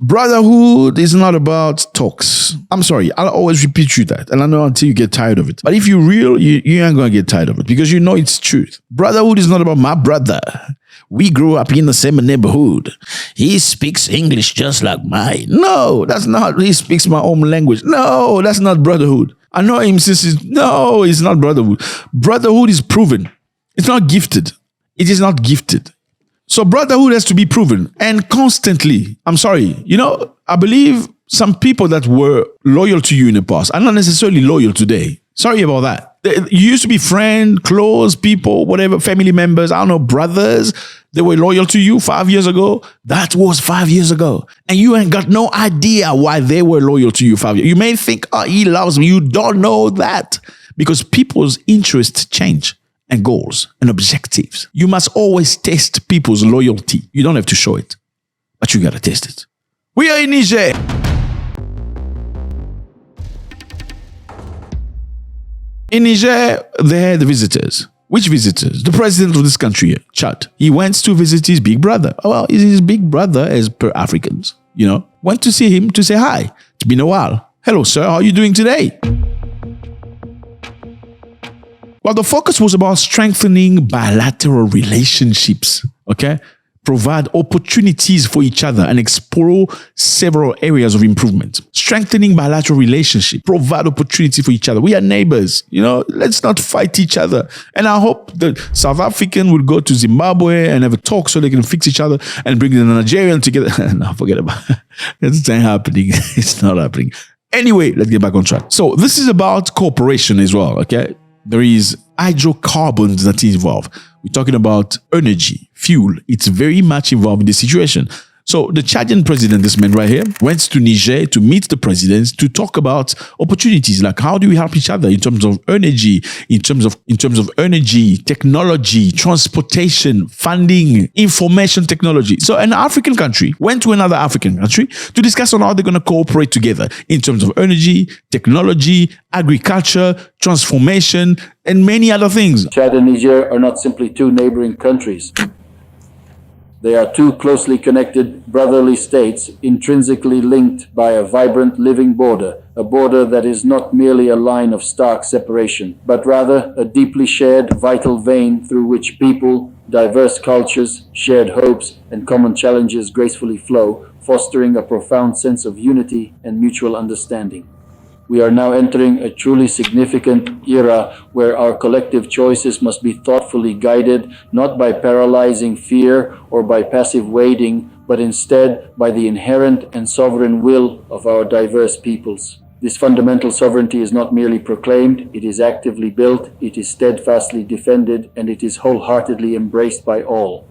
Brotherhood is not about talks. I'm sorry, I'll always repeat you that. And I know until you get tired of it. But if you're real, you ain't going to get tired of it because you know it's truth. Brotherhood is not about my brother. We grew up in the same neighborhood. He speaks English just like mine. No, that's not. He speaks my own language. No, that's not brotherhood. I know him since no, it's not brotherhood. Brotherhood is proven. It's not gifted. It is not gifted. So brotherhood has to be proven and constantly. I'm sorry. I believe some people that were loyal to you in the past are not necessarily loyal today. Sorry about that. You used to be friends, close people, whatever, family members, I don't know, brothers. They were loyal to you 5 years ago. That was 5 years ago. And you ain't got no idea why they were loyal to you 5 years. You may think, oh, he loves me. You don't know that because people's interests change and goals and objectives. You must always test people's loyalty. You don't have to show it, but you got to test it. We are in Niger. In Niger, they had visitors. Which visitors? The president of this country, Chad. He went to visit his big brother. Well, he's his big brother as per Africans, Went to see him to say hi. It's been a while. Hello, sir. How are you doing today? Well, the focus was about strengthening bilateral relationships, okay? Provide opportunities for each other and explore several areas of improvement. Strengthening bilateral relationship, provide opportunity for each other. We are neighbors, let's not fight each other. And I hope that South African will go to Zimbabwe and have a talk so they can fix each other and bring the Nigerian together. No, forget about it. It's not happening. It's not happening. Anyway, let's get back on track. So this is about cooperation as well, okay? There is hydrocarbons that is involved. We're talking about energy, fuel. It's very much involved in the situation. So the Chadian president, this man right here, went to Niger to meet the presidents to talk about opportunities, like how do we help each other in terms of energy, in terms of energy, technology, transportation, funding, information technology. So an African country went to another African country to discuss on how they're going to cooperate together in terms of energy, technology, agriculture, transformation, and many other things. Chad and Niger are not simply two neighboring countries. They are two closely connected brotherly states, intrinsically linked by a vibrant living border, a border that is not merely a line of stark separation, but rather a deeply shared vital vein through which people, diverse cultures, shared hopes, and common challenges gracefully flow, fostering a profound sense of unity and mutual understanding. We are now entering a truly significant era where our collective choices must be thoughtfully guided, not by paralyzing fear or by passive waiting, but instead by the inherent and sovereign will of our diverse peoples. This fundamental sovereignty is not merely proclaimed, it is actively built, it is steadfastly defended, and it is wholeheartedly embraced by all.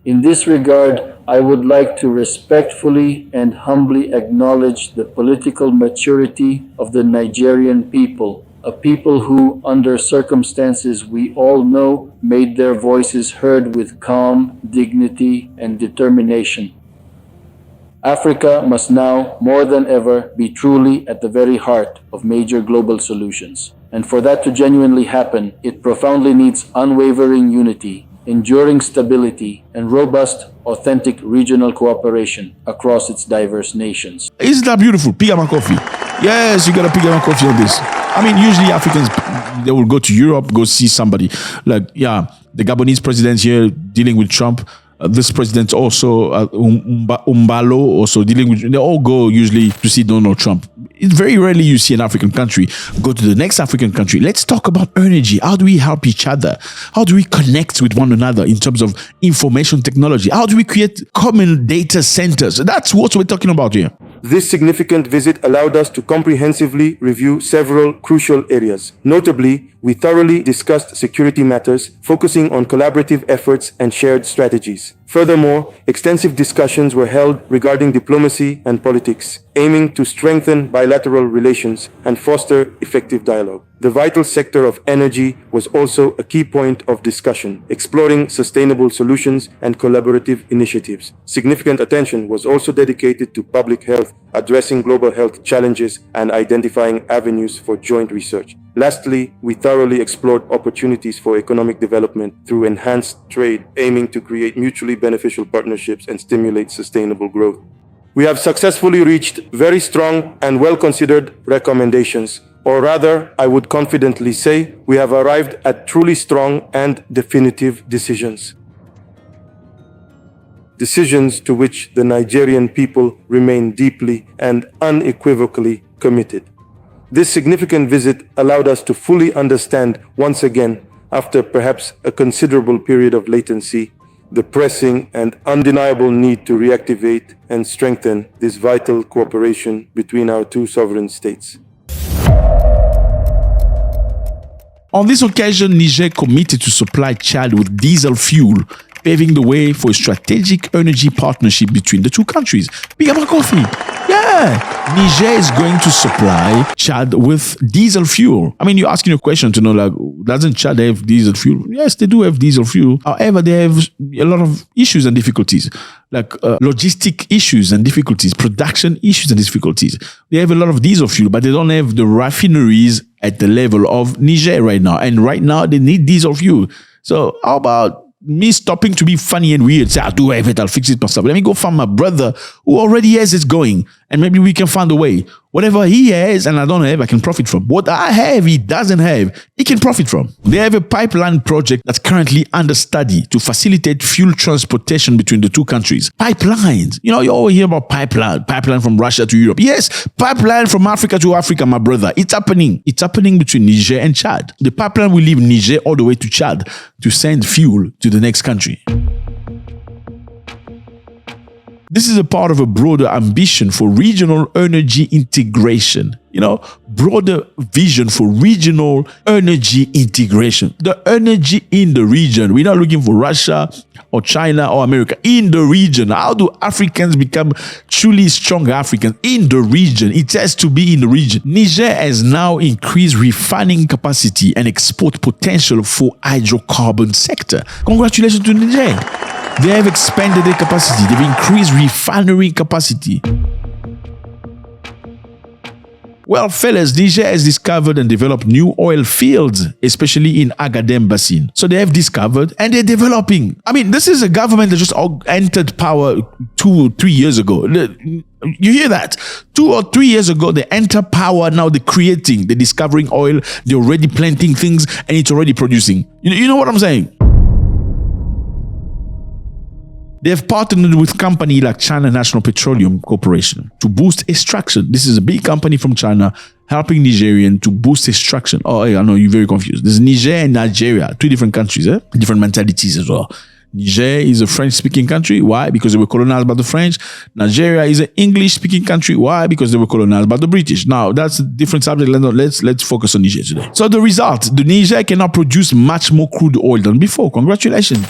In this regard, I would like to respectfully and humbly acknowledge the political maturity of the Nigerian people, a people who, under circumstances we all know, made their voices heard with calm, dignity, and determination. Africa must now, more than ever, be truly at the very heart of major global solutions. And for that to genuinely happen, it profoundly needs unwavering unity, enduring stability, and robust, authentic regional cooperation across its diverse nations. Isn't that beautiful? Pigama coffee. Yes, you got to Pigama coffee on this. I mean, usually Africans, they will go to Europe, go see somebody. Like, the Gabonese president here dealing with Trump. This president also, Umbalo, also dealing with, they all go usually to see Donald Trump. It's very rarely you see an African country go to the next African country. Let's talk about energy. How do we help each other? How do we connect with one another in terms of information technology? How do we create common data centers? That's what we're talking about here. This significant visit allowed us to comprehensively review several crucial areas. Notably, we thoroughly discussed security matters, focusing on collaborative efforts and shared strategies. Furthermore, extensive discussions were held regarding diplomacy and politics, aiming to strengthen bilateral relations and foster effective dialogue. The vital sector of energy was also a key point of discussion, exploring sustainable solutions and collaborative initiatives. Significant attention was also dedicated to public health, addressing global health challenges and identifying avenues for joint research. Lastly, we thoroughly explored opportunities for economic development through enhanced trade, aiming to create mutually beneficial partnerships and stimulate sustainable growth. We have successfully reached very strong and well-considered recommendations. Or rather, I would confidently say, we have arrived at truly strong and definitive decisions. Decisions to which the Nigerian people remain deeply and unequivocally committed. This significant visit allowed us to fully understand once again, after perhaps a considerable period of latency, the pressing and undeniable need to reactivate and strengthen this vital cooperation between our two sovereign states. On this occasion, Niger committed to supply Chad with diesel fuel, paving the way for a strategic energy partnership between the two countries. Big up my coffee. Yeah, Niger is going to supply Chad with diesel fuel. I mean, you're asking a question to know, like, doesn't Chad have diesel fuel? Yes, they do have diesel fuel. However, they have a lot of issues and difficulties, like logistic issues and difficulties, production issues and difficulties. They have a lot of diesel fuel, but they don't have the refineries at the level of Niger right now. And right now, they need diesel fuel. So how about me stopping to be funny and weird? Say, I'll do it, I'll fix it myself. Let me go find my brother who already has it going, and maybe we can find a way. Whatever he has and I don't have, I can profit from. What I have, he doesn't have, he can profit from. They have a pipeline project that's currently under study to facilitate fuel transportation between the two countries. Pipelines. You know, you always hear about pipeline from Russia to Europe. Yes, pipeline from Africa to Africa, my brother. It's happening. It's happening between Niger and Chad. The pipeline will leave Niger all the way to Chad to send fuel to the next country. This is a part of a broader ambition for regional energy integration. You know, broader vision for regional energy integration. The energy in the region. We're not looking for Russia or China or America. In the region. How do Africans become truly strong Africans? In the region. It has to be in the region. Niger has now increased refining capacity and export potential for hydrocarbon sector. Congratulations to Niger. They have expanded their capacity. They've increased refinery capacity. Well, fellas, Niger has discovered and developed new oil fields, especially in Agadem Basin. So they have discovered and they're developing. I mean, this is a government that just entered power 2 or 3 years ago. You hear that? 2 or 3 years ago, they enter power. Now they're creating, they're discovering oil. They're already planting things and it's already producing. You know what I'm saying? They have partnered with company like China National Petroleum Corporation to boost extraction. This is a big company from China helping Nigerian to boost extraction. Oh, I know you're very confused. There's Niger and Nigeria, 2 different countries, different mentalities as well. Niger is a French-speaking country. Why? Because they were colonized by the French. Nigeria is an English-speaking country. Why? Because they were colonized by the British. Now, that's a different subject. Let's focus on Niger today. So the result, the Niger cannot produce much more crude oil than before. Congratulations.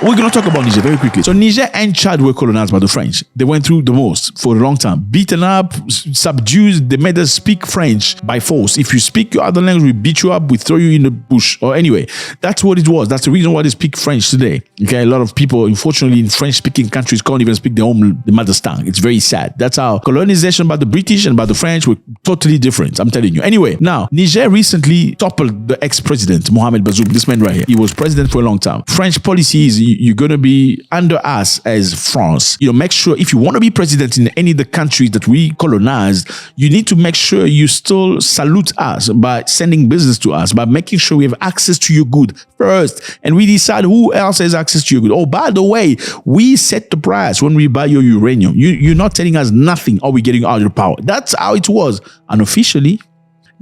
We're going to talk about Niger very quickly. So Niger and Chad were colonized by the French. They went through the most for a long time. Beaten up, subdued. They made us speak French by force. If you speak your other language, we beat you up, we throw you in the bush. Or anyway, that's what it was. That's the reason why they speak French today. Okay, a lot of people, unfortunately, in French-speaking countries can't even speak their mother tongue. It's very sad. That's how colonization by the British and by the French were totally different. I'm telling you. Anyway, now, Niger recently toppled the ex-president, Mohamed Bazoum, this man right here. He was president for a long time. French policy is you're going to be under us as France. You know, make sure if you want to be president in any of the countries that we colonized, you need to make sure you still salute us by sending business to us, by making sure we have access to your good first. And we decide who else has access to your good. Oh, by the way, we set the price when we buy your uranium. You're not telling us nothing. Are we getting out of the power? That's how it was unofficially.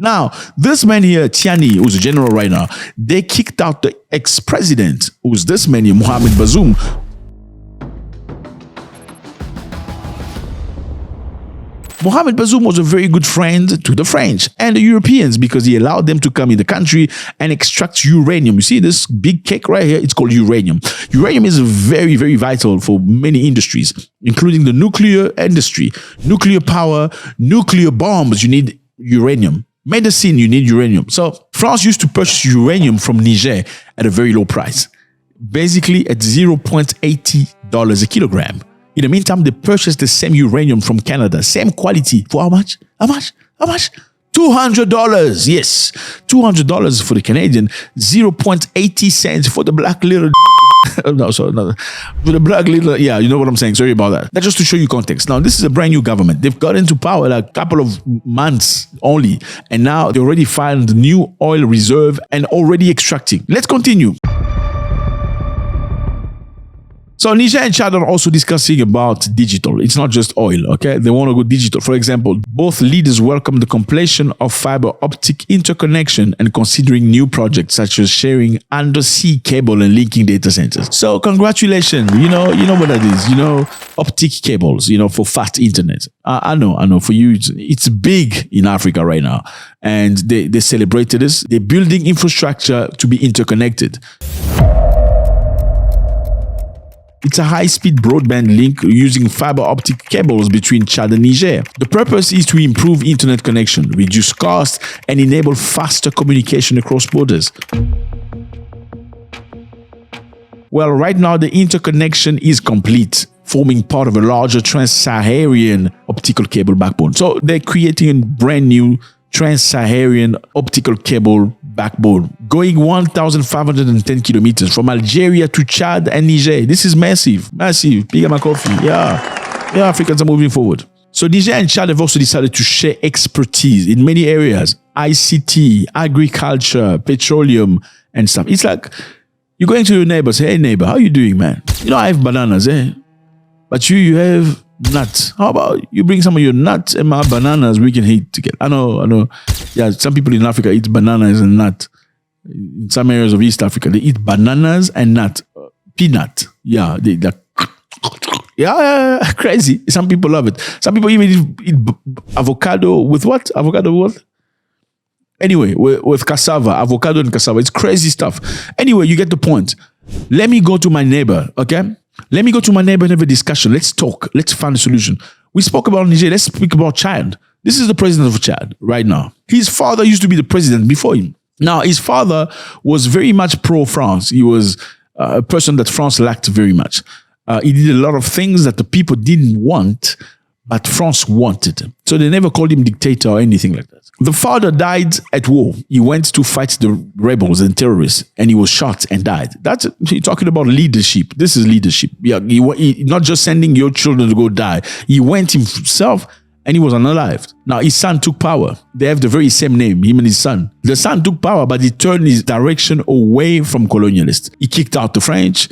Now, this man here, Tiani, who's a general right now, they kicked out the ex-president, who's this man here, Mohamed Bazoum. Mohamed Bazoum was a very good friend to the French and the Europeans because he allowed them to come in the country and extract uranium. You see this big cake right here? It's called uranium. Uranium is very, very vital for many industries, including the nuclear industry, nuclear power, nuclear bombs. You need uranium. Medicine, you need uranium. So France used to purchase uranium from Niger at a very low price, basically at $0.80 a kilogram. In the meantime, they purchased the same uranium from Canada, same quality. For how much? How much? How much? $200. Yes, $200 for the Canadian, 0.80 cents for the black little No, sorry, no. With a black leader, yeah, you know what I'm saying. Sorry about that. That's just to show you context. Now, this is a brand new government. They've got into power like a couple of months only, and now they already found new oil reserve and already extracting. Let's continue. So Niger and Chad are also discussing about digital. It's not just oil, okay? They want to go digital. For example, both leaders welcome the completion of fiber optic interconnection and considering new projects such as sharing undersea cable and linking data centers. So congratulations. You know what that is. Optic cables, for fast internet. I know. For you, it's big in Africa right now. And they celebrated this. They're building infrastructure to be interconnected. It's a high-speed broadband link using fiber optic cables between Chad and Niger. The purpose is to improve internet connection, reduce costs, and enable faster communication across borders. Well, right now the interconnection is complete, forming part of a larger trans-Saharan optical cable backbone. So they're creating a brand new trans-Saharan optical cable backbone going 1,510 kilometers from Algeria to Chad and Niger. This is massive. Big my coffee. Yeah, Africans are moving forward. So Niger and Chad have also decided to share expertise in many areas: ICT, agriculture, petroleum, and stuff. It's like you're going to your neighbor, say, "Hey neighbor, how you doing, man? I have bananas, but you have nuts. How about you bring some of your nuts and my bananas, we can eat together." I know. Yeah, some people in Africa eat bananas and nut. In some areas of East Africa, they eat bananas and nut. Peanut. Yeah, yeah, crazy. Some people love it. Some people even eat avocado with what? Anyway, with cassava, avocado and cassava. It's crazy stuff. Anyway, you get the point. Let me go to my neighbor, okay? Let me go to my neighbor and have a discussion. Let's talk. Let's find a solution. We spoke about Niger. Let's speak about Chad. This is the president of Chad right now. His father used to be the president before him. Now, his father was very much pro-France. He was a person that France lacked very much. He did a lot of things that the people didn't want, but France wanted. So they never called him dictator or anything like that. The father died at war. He went to fight the rebels and terrorists, and he was shot and died. You're talking about leadership. This is leadership. Yeah, he not just sending your children to go die. He went himself, and he was unalived. Now, his son took power. They have the very same name, him and his son. The son took power, but he turned his direction away from colonialists. He kicked out the French.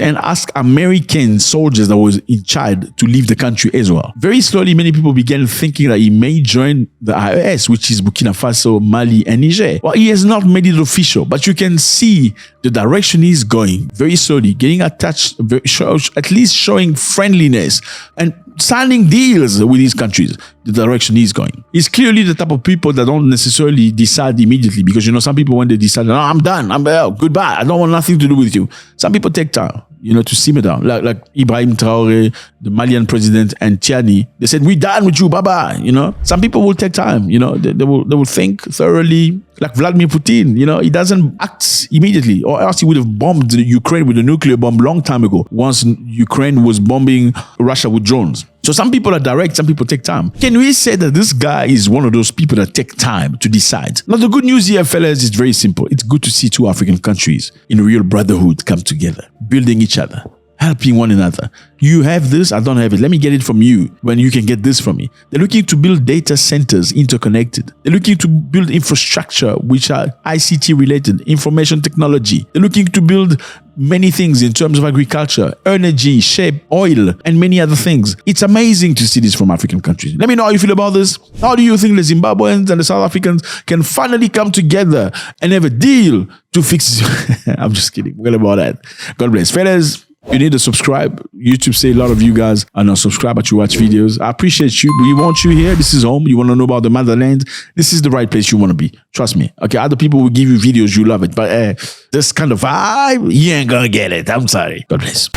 And asked American soldiers that was in Chad to leave the country as well. Very slowly, many people began thinking that he may join the IOS, which is Burkina Faso, Mali, and Niger. Well, he has not made it official, but you can see the direction he's going. Very slowly, getting attached, at least showing friendliness and signing deals with these countries. The direction he's going. He's clearly the type of people that don't necessarily decide immediately, because some people, when they decide, I'm done, I'm out, goodbye, I don't want nothing to do with you. Some people take time, to simmer down. Like Ibrahim Traoré, the Malian president, and Tiani, they said, we're done with you, bye-bye. Some people will take time, they will think thoroughly. Like Vladimir Putin, he doesn't act immediately, or else he would have bombed Ukraine with a nuclear bomb long time ago, once Ukraine was bombing Russia with drones. So some people are direct, some people take time. Can we say that this guy is one of those people that take time to decide? Now, the good news here, fellas, is very simple. It's good to see two African countries in real brotherhood come together, building each other, helping one another. You have this, I don't have it. Let me get it from you when you can get this from me. They're looking to build data centers interconnected. They're looking to build infrastructure which are ICT related, information technology. They're looking to build many things in terms of agriculture, energy, shape, oil, and many other things. It's amazing to see this from African countries. Let me know how you feel about this. How do you think the Zimbabweans and the South Africans can finally come together and have a deal to fix... I'm just kidding. Forget about that. God bless. Fellas, you need to subscribe. YouTube say a lot of you guys are not subscribed, but you watch videos. I appreciate you. We want you here. This is home. You want to know about the motherland. This is the right place you want to be. Trust me. Okay, other people will give you videos. You love it. But this kind of vibe, you ain't going to get it. I'm sorry. God bless.